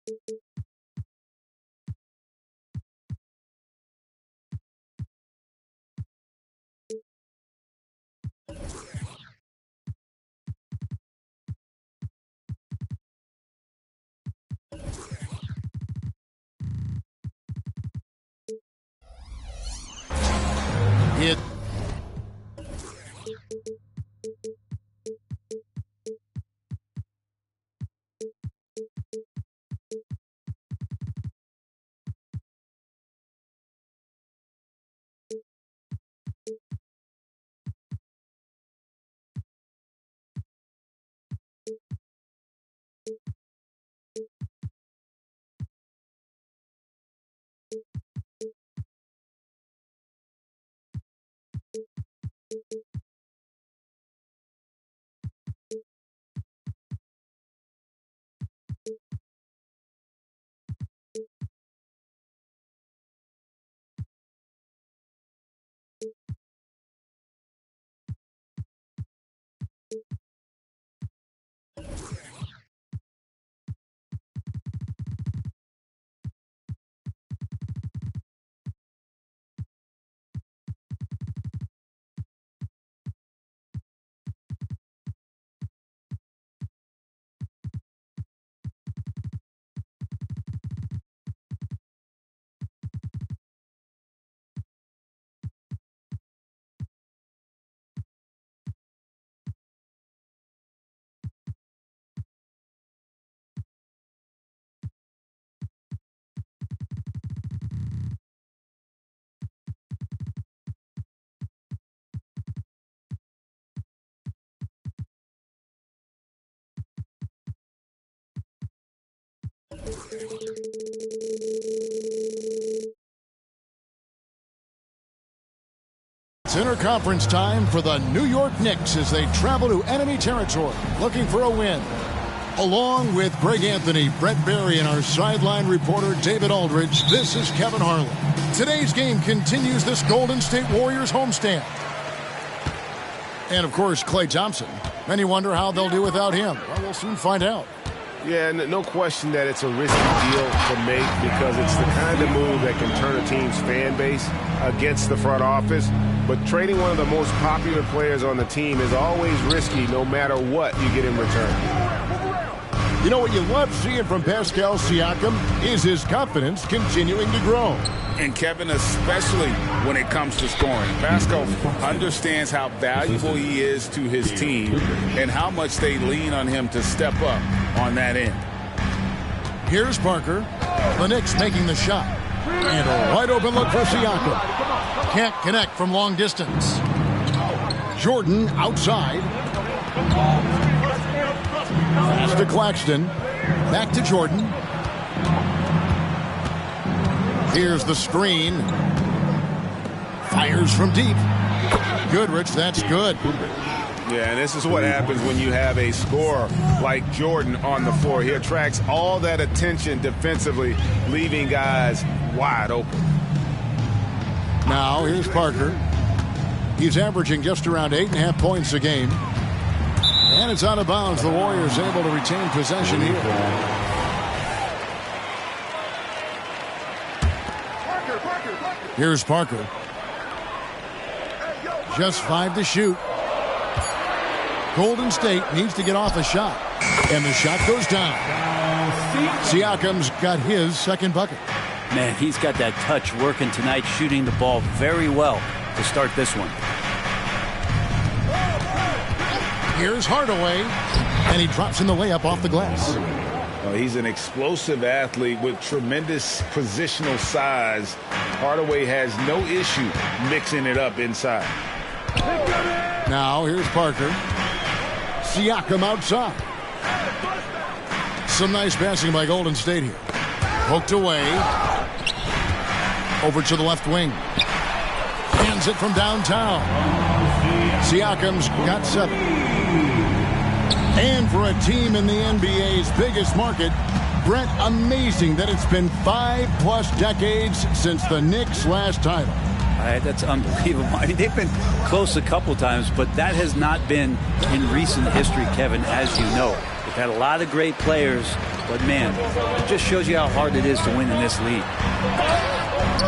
It It's interconference time for the New York Knicks as they travel to enemy territory looking for a win. Along with Greg Anthony, Brett Barry, and our sideline reporter David Aldridge, this is Kevin Harlan. Today's game continues this Golden State Warriors homestand. And, of course, Klay Thompson. Many wonder how they'll do without him. Well, we'll soon find out. Yeah, no question that it's a risky deal to make because it's the kind of move that can turn a team's fan base against the front office. But trading one of the most popular players on the team is always risky no matter what you get in return. You know what you love seeing from Pascal Siakam is his confidence continuing to grow. And Kevin, especially when it comes to scoring. Pascal understands how valuable he is to his team and how much they lean on him to step up on that end. Here's Parker. The Knicks making the shot. And a wide open look for Siakam. Can't connect from long distance. Jordan outside. Pass to Claxton. Back to Jordan. Here's the screen. Fires from deep. Goodrich, that's good. Yeah, and this is what happens when you have a scorer like Jordan on the floor. He attracts all that attention defensively, leaving guys wide open. Now, here's Parker. He's averaging just around 8.5 points a game. And it's out of bounds. The Warriors able to retain possession here. Here's Parker. Just 5 to shoot. Golden State needs to get off a shot. And the shot goes down. Siakam's got his second bucket. Man, he's got that touch working tonight, shooting the ball very well to start this one. Here's Hardaway. And he drops in the layup off the glass. He's an explosive athlete with tremendous positional size. Hardaway has no issue mixing it up inside. Now here's Parker. Siakam outside. Some nice passing by Golden State here. Poked away. Over to the left wing. Hands it from downtown. Siakam's got 7. And for a team in the NBA's biggest market, Brent, amazing that it's been 5+ decades since the Knicks' last title. That's unbelievable. I mean, they've been close a couple times, but that has not been in recent history, Kevin, as you know. They've had a lot of great players, But, man, it just shows you how hard it is to win in this league.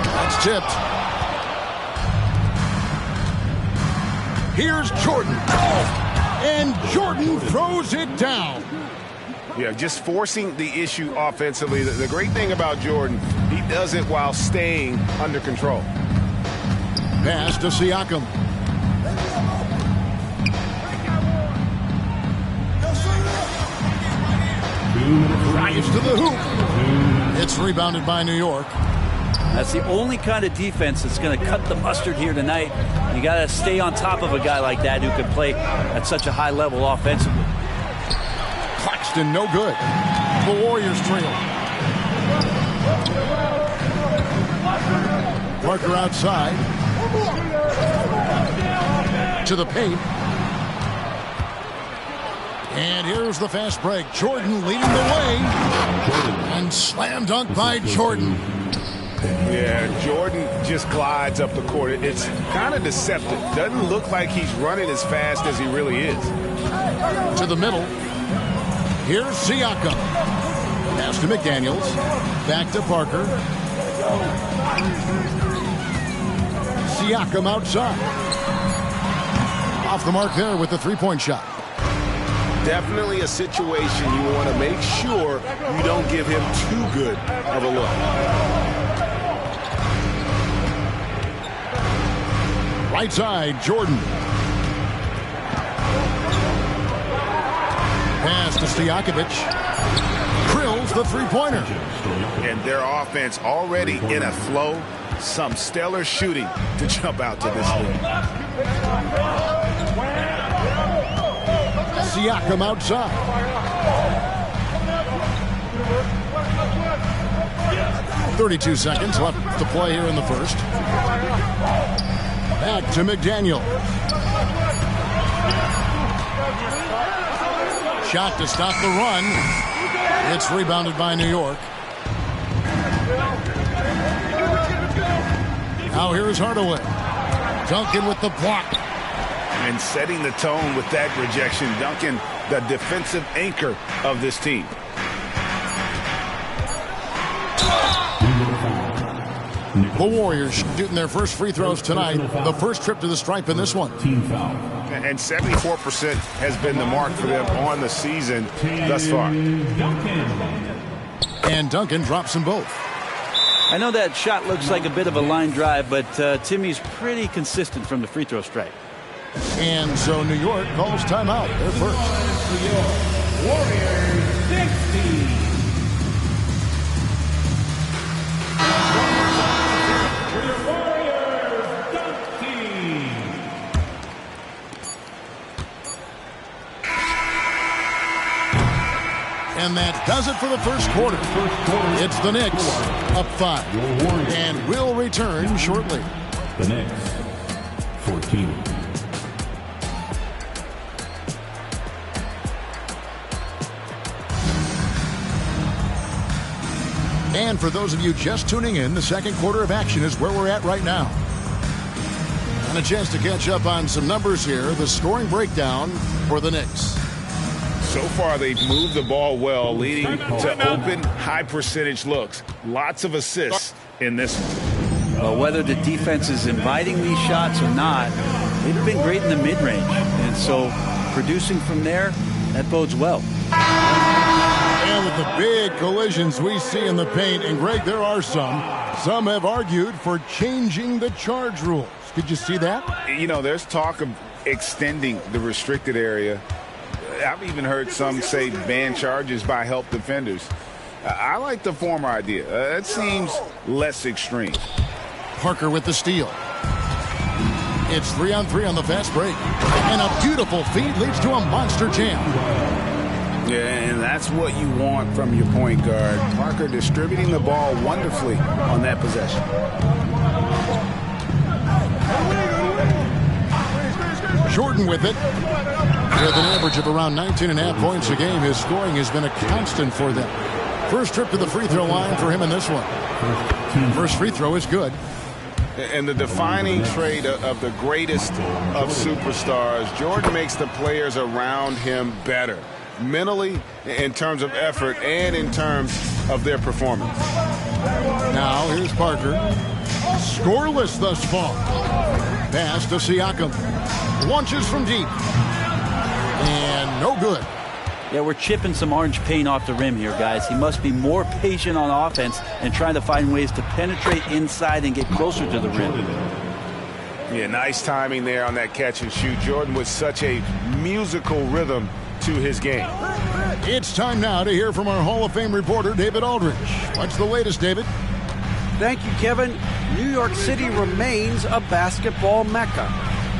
That's tipped. Here's Jordan. And Jordan throws it down. Yeah, just forcing the issue offensively. The great thing about Jordan, he does it while staying under control. Pass to Siakam. Drives to the hoop. It's rebounded by New York. That's the only kind of defense that's going to cut the mustard here tonight. You got to stay on top of a guy like that who can play at such a high level offensively. Claxton, no good. The Warriors trail. Parker outside. To the paint. And here's the fast break. Jordan leading the way. And slam dunk by Jordan. Yeah, Jordan just glides up the court. It's kind of deceptive. Doesn't look like he's running as fast as he really is. To the middle. Here's Siakam. Pass to McDaniels. Back to Parker. Siakam outside. Off the mark there with the three-point shot. Definitely a situation you want to make sure you don't give him too good of a look. Right side, Jordan. Pass to Stojakovic. Drills the three-pointer. And their offense already in a flow. Some stellar shooting to jump out to this lead. Siakam outside. .32 seconds left to play here in the first. Back to McDaniel. Shot to stop the run. It's rebounded by New York. Now here's Hardaway. Duncan with the block. And setting the tone with that rejection. Duncan, the defensive anchor of this team. The Warriors shooting their first free throws tonight. The first trip to the stripe in this one. And 74% has been the mark for them on the season thus far. And Duncan drops them both. I know that shot looks like a bit of a line drive, but Timmy's pretty consistent from the free throw stripe. And so New York calls timeout. They're first. Warriors 60. And that does it for the first quarter. It's the Knicks up 5. And we'll return shortly. The Knicks 14. And for those of you just tuning in, the second quarter of action is where we're at right now. And a chance to catch up on some numbers here. The scoring breakdown for the Knicks. So far, they've moved the ball well, leading to open, high-percentage looks. Lots of assists in this one. Well, whether the defense is inviting these shots or not, they've been great in the mid-range. And so producing from there, that bodes well. And with the big collisions we see in the paint, and Greg, there are some have argued for changing the charge rules. Did you see that? You know, there's talk of extending the restricted area. I've even heard some say ban charges by help defenders. I like the former idea. It seems less extreme. Parker with the steal. It's 3-on-3 on the fast break. And a beautiful feed leads to a monster jam. Yeah, and that's what you want from your point guard. Parker distributing the ball wonderfully on that possession. Jordan with it. With an average of around 19.5 points a game, his scoring has been a constant for them. First trip to the free throw line for him in this one. First free throw is good. And the defining trait of the greatest of superstars, Jordan makes the players around him better. mentally, in terms of effort, and in terms of their performance. Now here's Parker. Scoreless thus far. Pass to Siakam. Launches from deep. And no good. Yeah, we're chipping some orange paint off the rim here, guys. He must be more patient on offense and trying to find ways to penetrate inside and get closer to the rim. Yeah, nice timing there on that catch and shoot. Jordan with such a musical rhythm to his game. It's time now to hear from our Hall of Fame reporter, David Aldridge. What's the latest, David? Thank you, Kevin. New York City remains a basketball mecca.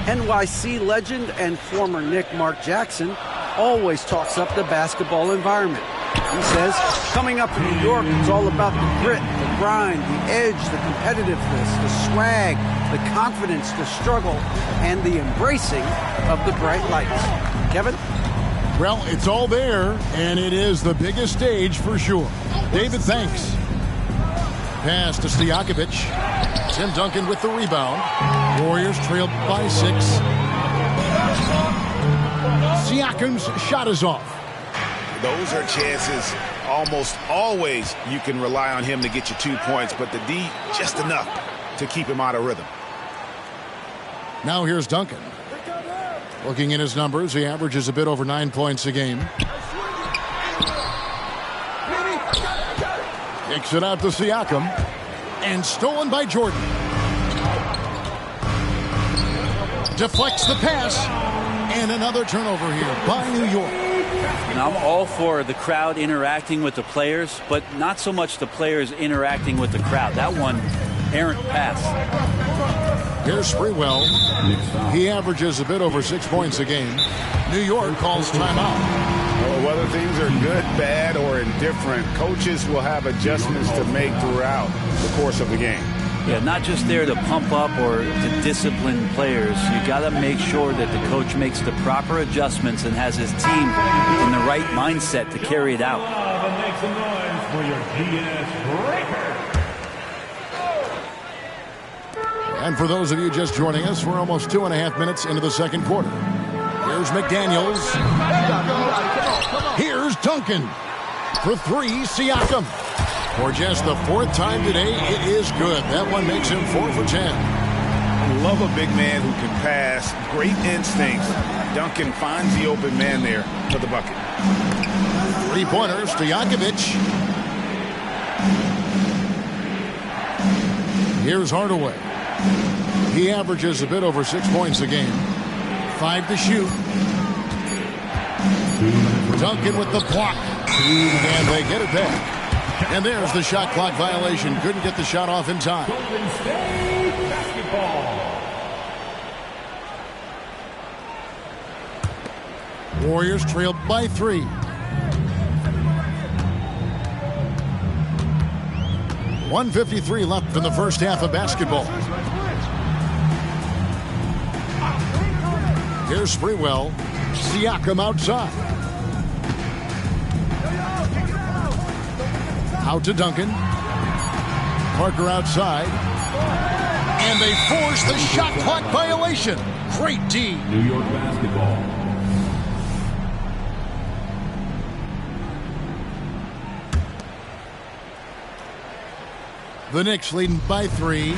NYC legend and former Knick Mark Jackson always talks up the basketball environment. He says, coming up to New York is all about the grit, the grind, the edge, the competitiveness, the swag, the confidence, the struggle, and the embracing of the bright lights. Kevin? Well, it's all there, and it is the biggest stage for sure. David, thanks. Pass to Stojakovic. Tim Duncan with the rebound. Warriors trailed by 6. Siakam's shot is off. Those are chances almost always you can rely on him to get you 2 points, but the D just enough to keep him out of rhythm. Now here's Duncan. Looking at his numbers, he averages a bit over 9 points a game. Kicks it out to Siakam. And stolen by Jordan. Deflects the pass. And another turnover here by New York. Now, I'm all for the crowd interacting with the players, but not so much the players interacting with the crowd. That one, errant pass. Here's Sprewell. He averages a bit over 6 points a game. New York calls timeout. Well, whether things are good, bad, or indifferent, coaches will have adjustments to make throughout the course of the game. Yeah, not just there to pump up or to discipline players. You got to make sure that the coach makes the proper adjustments and has his team in the right mindset to carry it out. Make some noise for your DS Breaker. And for those of you just joining us, we're almost 2.5 minutes into the second quarter. Here's McDaniels. Here's Duncan. For 3, Siakam. For just the 4th time today, it is good. That one makes him 4 for 10. Love a big man who can pass. Great instincts. Duncan finds the open man there for the bucket. 3-pointers, Stojakovic. Here's Hardaway. He averages a bit over 6 points a game. 5 to shoot. Duncan with the block. And they get it back. And there's the shot clock violation. Couldn't get the shot off in time. Golden State basketball. Warriors trailed by 3. .153 left in the first half of basketball. Here's Sprewell. Siakam outside. Out to Duncan. Parker outside. And they force the shot clock violation. Great D. New York basketball. The Knicks leading by 3.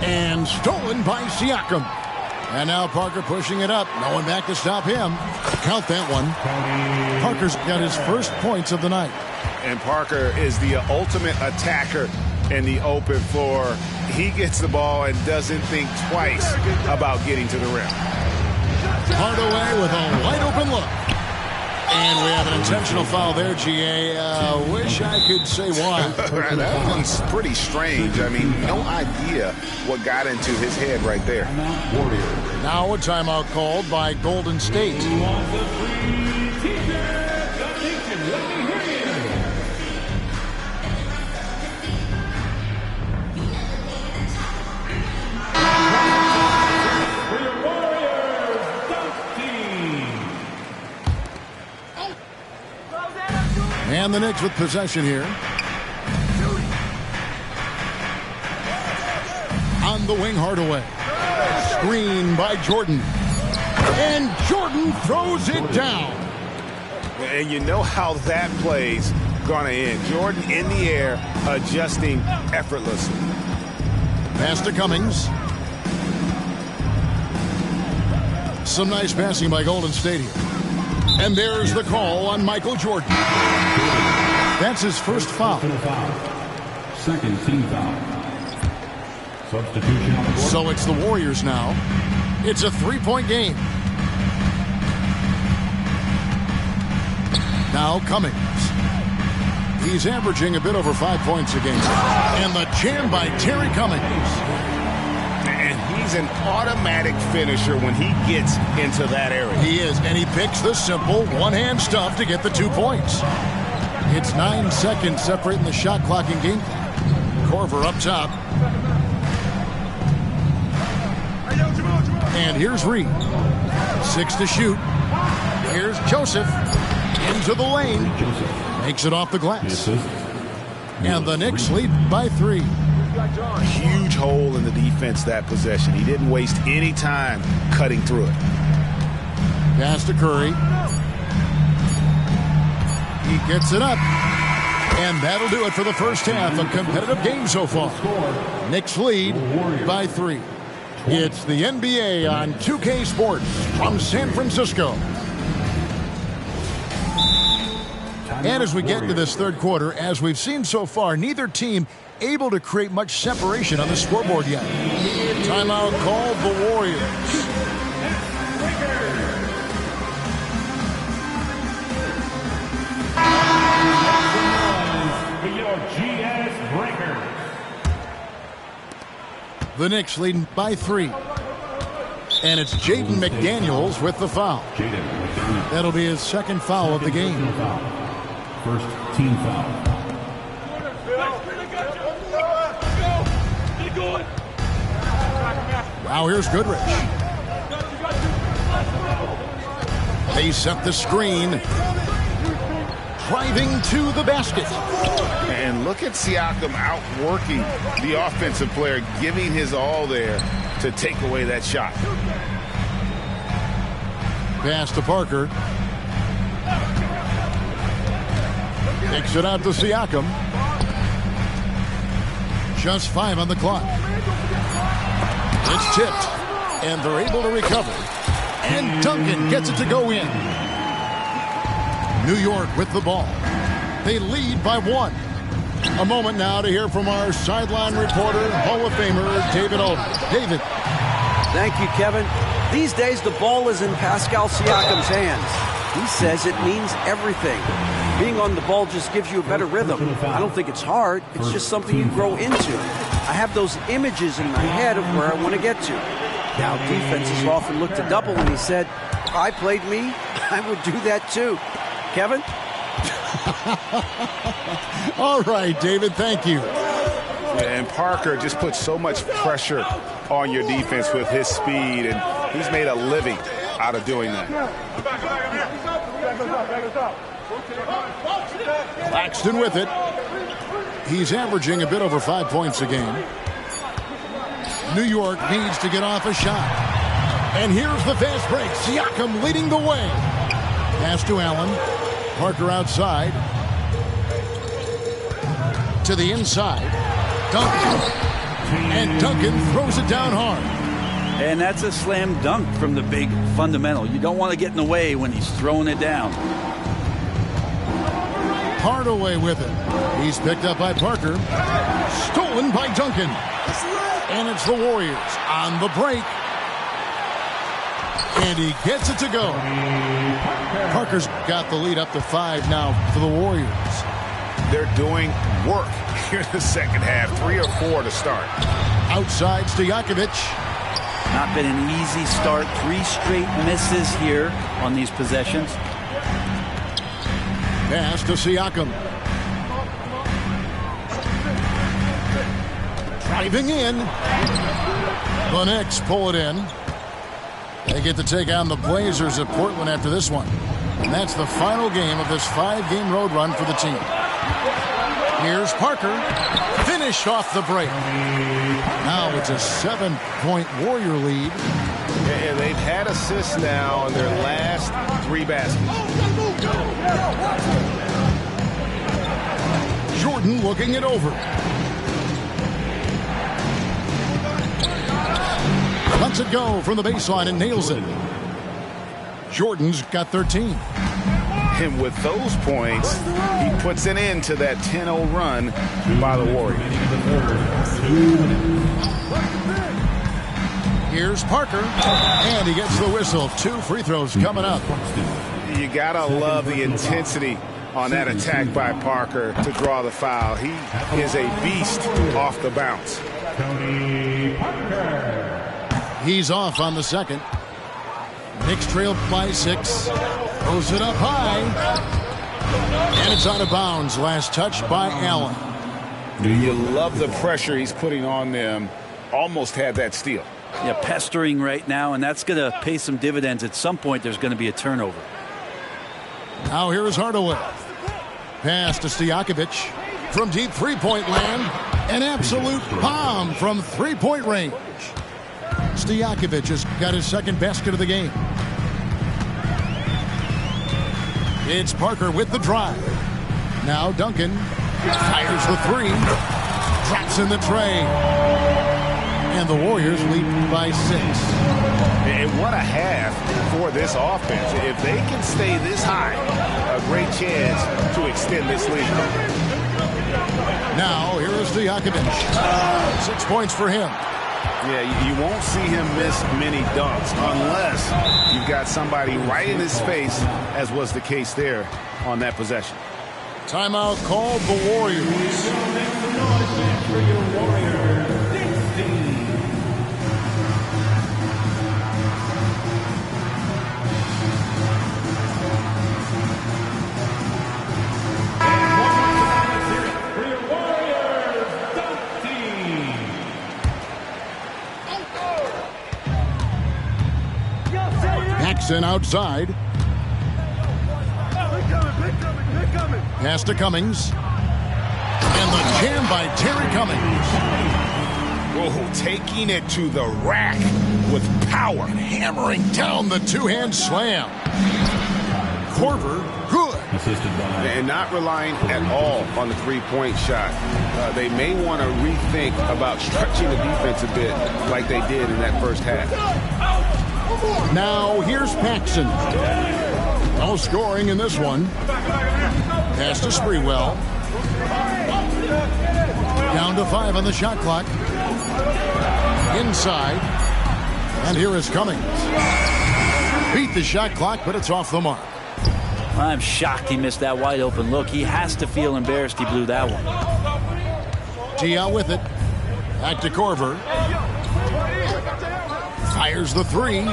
And stolen by Siakam. And now Parker pushing it up. No one back to stop him. Count that one. Parker's got his first points of the night. And Parker is the ultimate attacker in the open floor. He gets the ball and doesn't think twice about getting to the rim. Hardaway with a wide open look. And we have an intentional foul there, GA. Wish I could say why. That one's pretty strange. I mean, no idea what got into his head right there. Now a timeout called by Golden State. And the Knicks with possession here. On the wing, Hardaway. Screen by Jordan. And Jordan throws it down. And you know how that play's going to end. Jordan in the air, adjusting effortlessly. Pass to Cummings. Some nice passing by Golden State here. And there's the call on Michael Jordan. That's his first foul. Second team foul. Substitution on the court. So it's the Warriors now. It's a three-point game. Now Cummings. He's averaging a bit over 5 points a game. And the jam by Terry Cummings. And he's an automatic finisher when he gets into that area. He is, and he picks the simple one-hand stuff to get the 2 points. It's 9 seconds separating the shot clock and game clock. Korver up top. And here's Reed. 6 to shoot. Here's Joseph. Into the lane. Makes it off the glass. And the Knicks lead by 3. Huge hole in the defense that possession. He didn't waste any time cutting through it. Pass to Curry. He gets it up. And that'll do it for the first half. A competitive game so far. Knicks lead by 3. It's the NBA on 2K Sports from San Francisco. And as we get into this third quarter, as we've seen so far, neither team able to create much separation on the scoreboard yet. Timeout called the Warriors. The Knicks leading by 3. And it's Jaden McDaniels with the foul. That'll be his second foul of the game. First team foul. Now here's Goodrich. They set the screen. Driving to the basket. And look at Siakam outworking the offensive player, giving his all there to take away that shot. Pass to Parker. Takes it out to Siakam. Just 5 on the clock. It's tipped. And they're able to recover. And Duncan gets it to go in. New York with the ball. They lead by 1. A moment now to hear from our sideline reporter, Hall of Famer David Olden. David. Thank you, Kevin. These days, the ball is in Pascal Siakam's hands. He says it means everything. Being on the ball just gives you a better rhythm. I don't think it's hard. It's just something you grow into. I have those images in my head of where I want to get to. Now, defenses often look to double, and he said, if I played me, I would do that too. Kevin? All right, David, thank you. And Parker just puts so much pressure on your defense with his speed, and he's made a living out of doing that. Claxton with it. He's averaging a bit over 5 points a game. New York needs to get off a shot. And here's the fast break. Siakam leading the way. Pass to Allen. Parker outside. To the inside. Duncan. And Duncan throws it down hard. And that's a slam dunk from the big fundamental. You don't want to get in the way when he's throwing it down. Hardaway with it. He's picked up by Parker. Stolen by Duncan. And it's the Warriors on the break. And he gets it to go. Parker's got the lead up to 5 now for the Warriors. They're doing work here in the second half. 3 or 4 to start. Outside Stojakovic. Not been an easy start. 3 straight misses here on these possessions. Pass to Siakam. Driving in. The Knicks pull it in. They get to take on the Blazers at Portland after this one. And that's the final game of this 5-game road run for the team. Here's Parker. Finish off the break. Now it's a 7-point Warrior lead. And they've had assists now on their last 3 baskets. Jordan looking it over. Lets it go from the baseline and nails it. Jordan's got 13. And with those points, he puts an end to that 10-0 run by the Warriors. Here's Parker, and he gets the whistle. 2 free throws coming up. You gotta love the intensity on that attack by Parker to draw the foul. He is a beast off the bounce. He's off on the second. Knicks trail by 6. Throws it up high. And it's out of bounds. Last touch by Allen. You love the pressure he's putting on them. Almost had that steal. Yeah, pestering right now, and that's going to pay some dividends. At some point, there's going to be a turnover. Now here is Hardaway. Pass to Stojakovic. From deep three-point land. An absolute bomb from three-point range. Stojakovic has got his second basket of the game. It's Parker with the drive. Now Duncan fires the 3. Drops in the tray. And the Warriors lead by 6. And what a half for this offense. If they can stay this high, a great chance to extend this lead. Now here is Stojakovic. 6 points for him. Yeah, you won't see him miss many dunks unless you've got somebody right in his face, as was the case there on that possession. Timeout called the Warriors. Jackson outside. Pass to Cummings. And the jam by Terry Cummings. Oh, taking it to the rack with power. Hammering down the two-hand slam. Korver, good. And not relying at all on the three-point shot. They may want to rethink about stretching the defense a bit like they did in that first half. Now here's Paxson. No scoring in this one. Pass to Sprewell. Down to 5 on the shot clock. Inside. And here is Cummings. Beat the shot clock, but it's off the mark. I'm shocked he missed that wide open look. He has to feel embarrassed he blew that one. Diaw with it. Back to Korver. Fires the 3.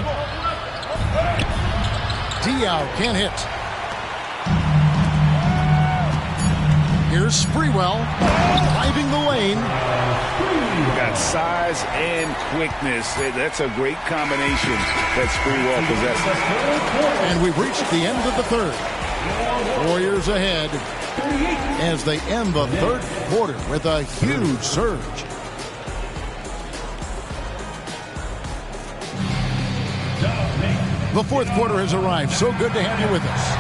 Diaw can't hit. Here's Sprewell driving the lane. Got size and quickness. That's a great combination that Sprewell possesses. And we've reached the end of the third. Warriors ahead as they end the third quarter with a huge surge. The fourth quarter has arrived. So good to have you with us.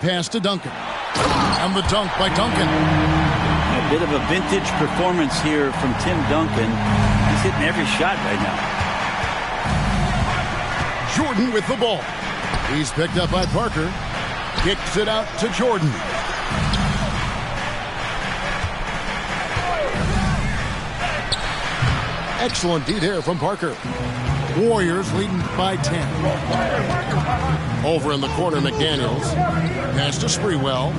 Pass to Duncan. And the dunk by Duncan. A bit of a vintage performance here from Tim Duncan. He's hitting every shot right now. Jordan with the ball. He's picked up by Parker. Kicks it out to Jordan. Excellent D there from Parker. Warriors leading by 10. Over in the corner, McDaniels. Pass to Sprewell.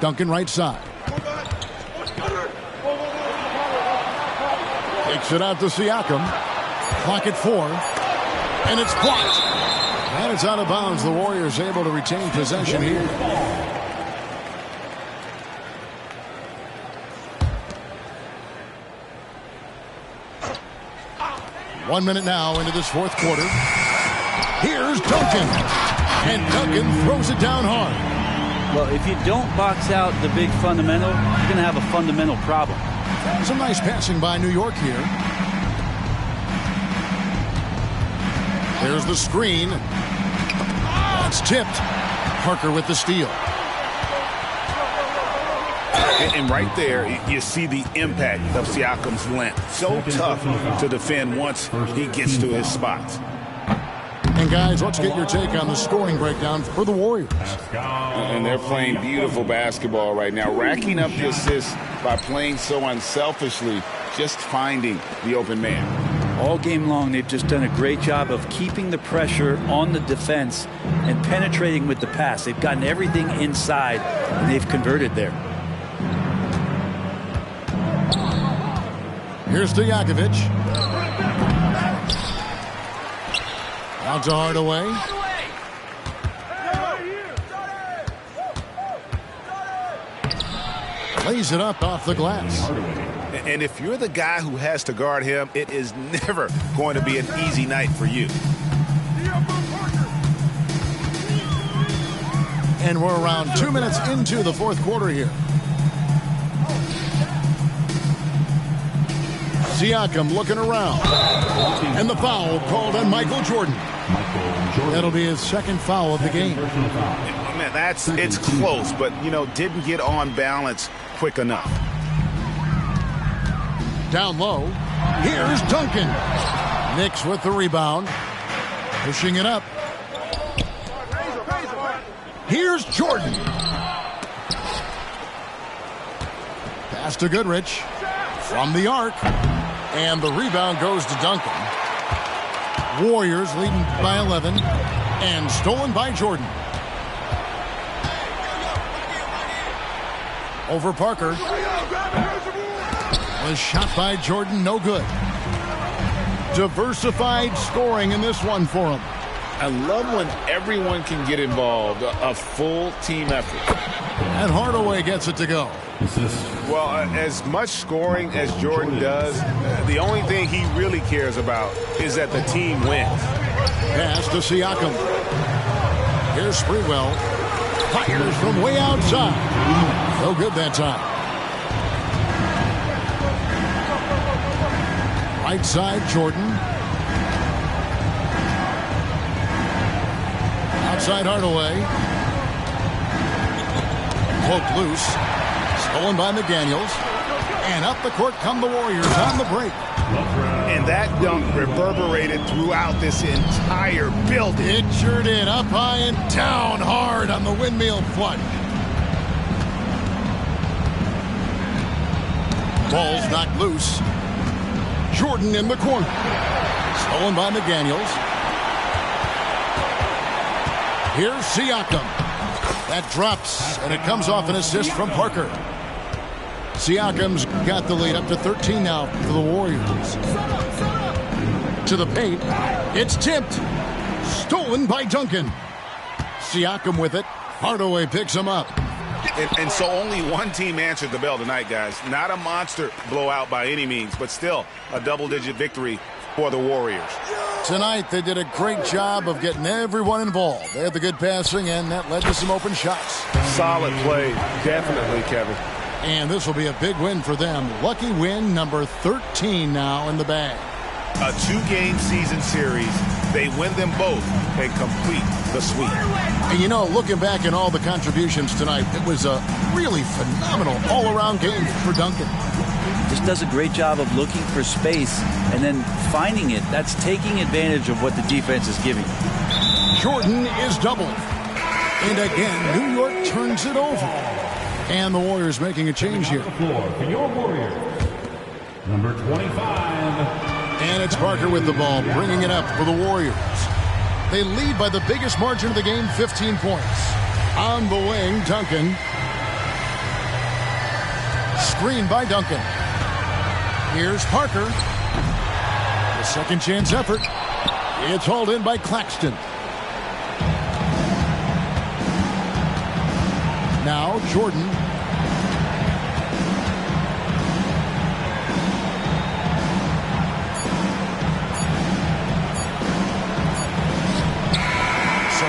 Duncan right side. Takes it out to Siakam. Clock at 4. And it's blocked. And it's out of bounds. The Warriors able to retain possession here. 1 minute now into this fourth quarter. Here's Duncan. And Duncan throws it down hard. Well, if you don't box out the big fundamental, you're going to have a fundamental problem. Some nice passing by New York here. There's the screen. That's tipped. Parker with the steal. And right there, you see the impact of Siakam's length. So tough to defend once he gets to his spots. And guys, let's get your take on the scoring breakdown for the Warriors. And they're playing beautiful basketball right now, racking up the assists by playing so unselfishly, just finding the open man. All game long, they've just done a great job of keeping the pressure on the defense and penetrating with the pass. They've gotten everything inside, and they've converted there. Here's Stojakovic. Out to Hardaway. Lays it up off the glass. And if you're the guy who has to guard him, it is never going to be an easy night for you. And we're around 2 minutes into the fourth quarter here. Siakam looking around. And the foul called on Michael Jordan. That'll be his second foul of the game. Man, it's close, but, didn't get on balance quick enough. Down low. Here's Duncan. Knicks with the rebound. Pushing it up. Here's Jordan. Pass to Goodrich. From the arc. And the rebound goes to Duncan. Warriors leading by 11. And stolen by Jordan. Over Parker. The shot by Jordan, no good. Diversified scoring in this one for him. I love when everyone can get involved, a full team effort. And Hardaway gets it to go. Well, as much scoring as Jordan does, the only thing he really cares about is that the team wins. Pass to Siakam. Here's Sprewell. Fires from way outside. No good that time. Right side, Jordan. Outside Hardaway. Poked loose. Stolen by McDaniels. And up the court come the Warriors on the break. And that dunk reverberated throughout this entire building. It sure did. Up high and down hard on the windmill flush. Ball's knocked loose. Jordan in the corner. Stolen by McDaniels. Here's Siakam. That drops, and it comes off an assist from Parker. Siakam's got the lead up to 13 now for the Warriors. To the paint. It's tipped. Stolen by Duncan. Siakam with it. Hardaway picks him up. And so only one team answered the bell tonight, guys. Not a monster blowout by any means, but still a double-digit victory for the Warriors. Tonight, they did a great job of getting everyone involved. They had the good passing, and that led to some open shots. Solid play, definitely, Kevin. And this will be a big win for them. Lucky win number 13 now in the bag. A two-game season series. They win them both and complete the sweep. And looking back at all the contributions tonight, it was a really phenomenal all-around game for Duncan. Just does a great job of looking for space and then finding it. That's taking advantage of what the defense is giving. Jordan is doubled. And again, New York turns it over. And the Warriors making a change here. For your Warriors, number 25. And it's Parker with the ball, bringing it up for the Warriors. They lead by the biggest margin of the game, 15 points. On the wing, Duncan. Screen by Duncan. Here's Parker. The second chance effort. It's hauled in by Claxton. Now Jordan.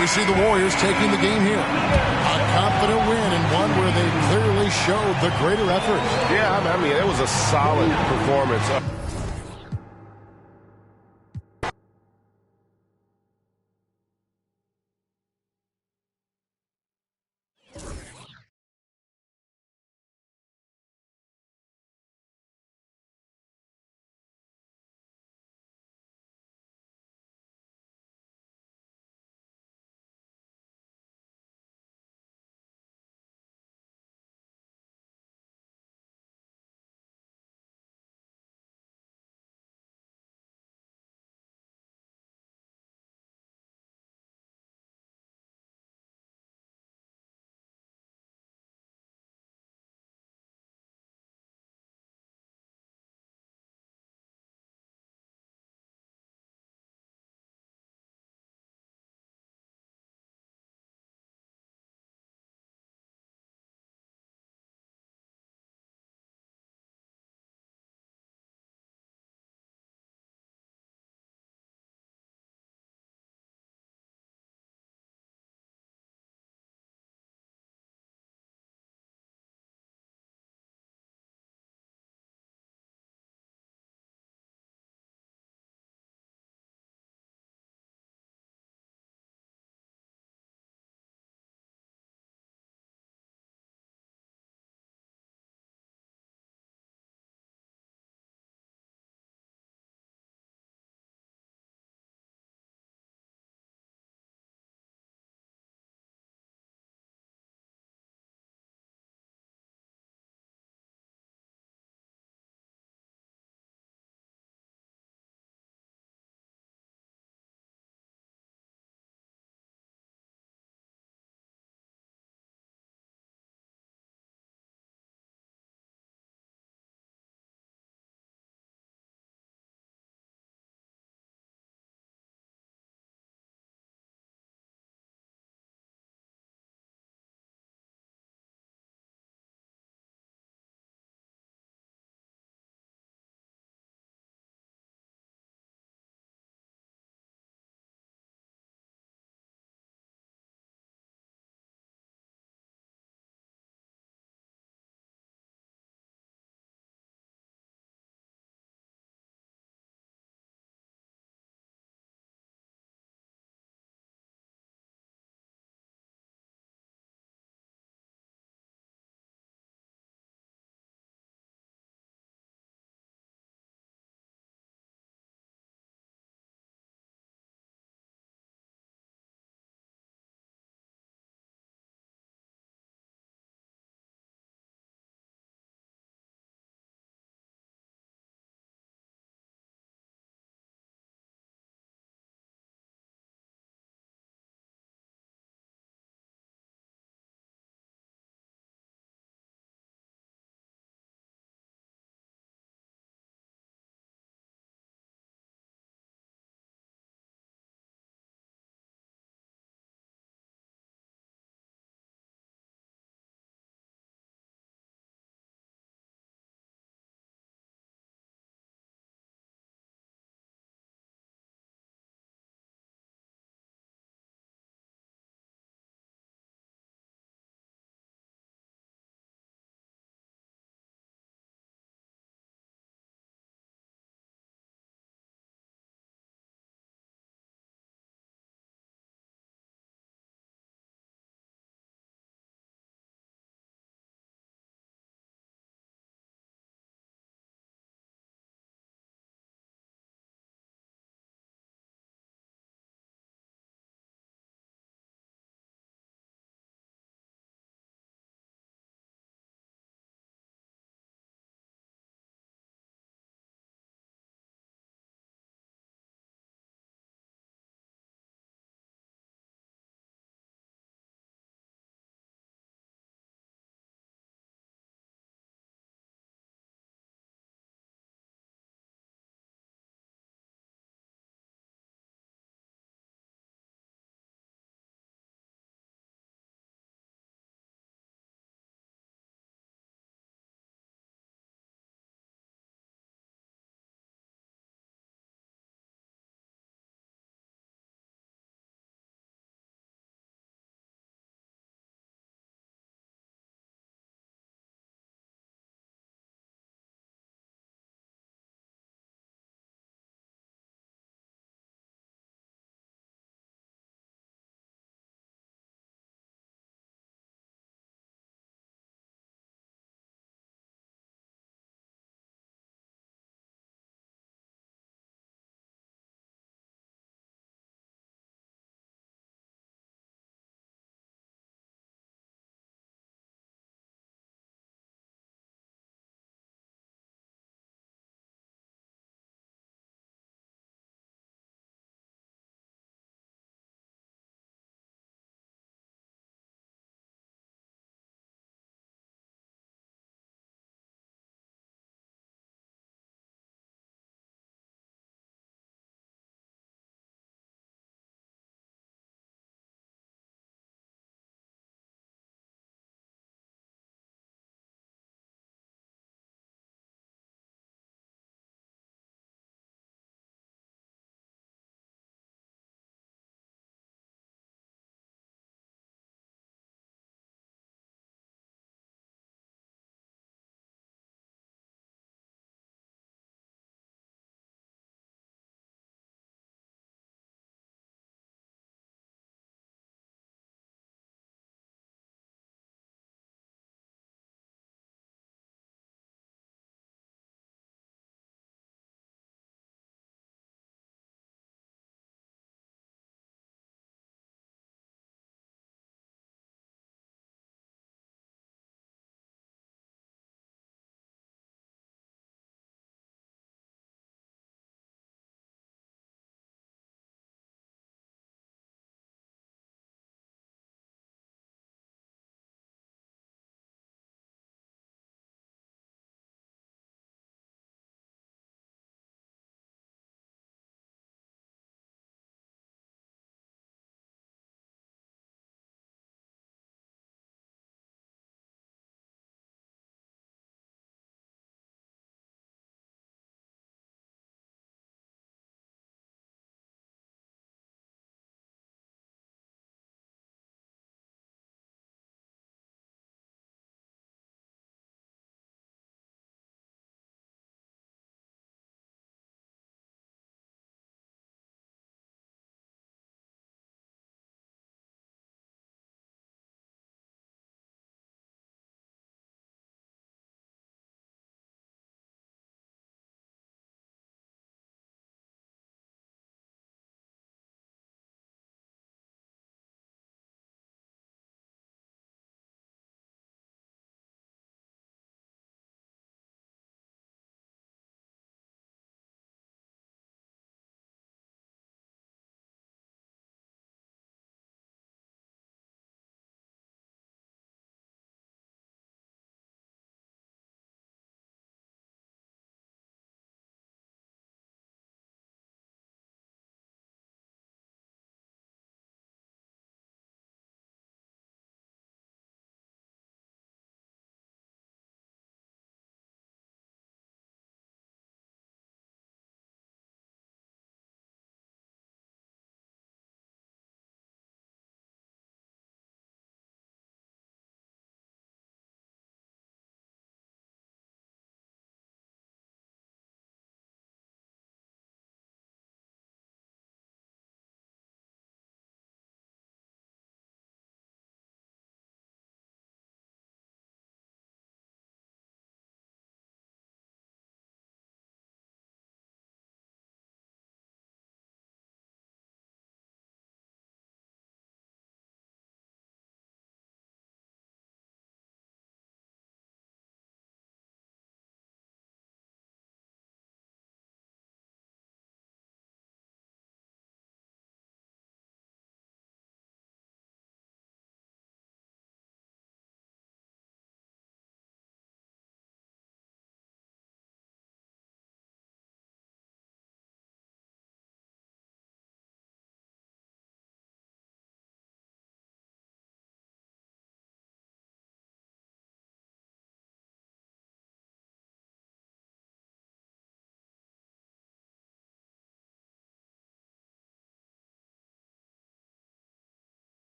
we see the Warriors taking the game here. A confident win and one where they clearly showed the greater effort. Yeah, I mean, it was a solid performance.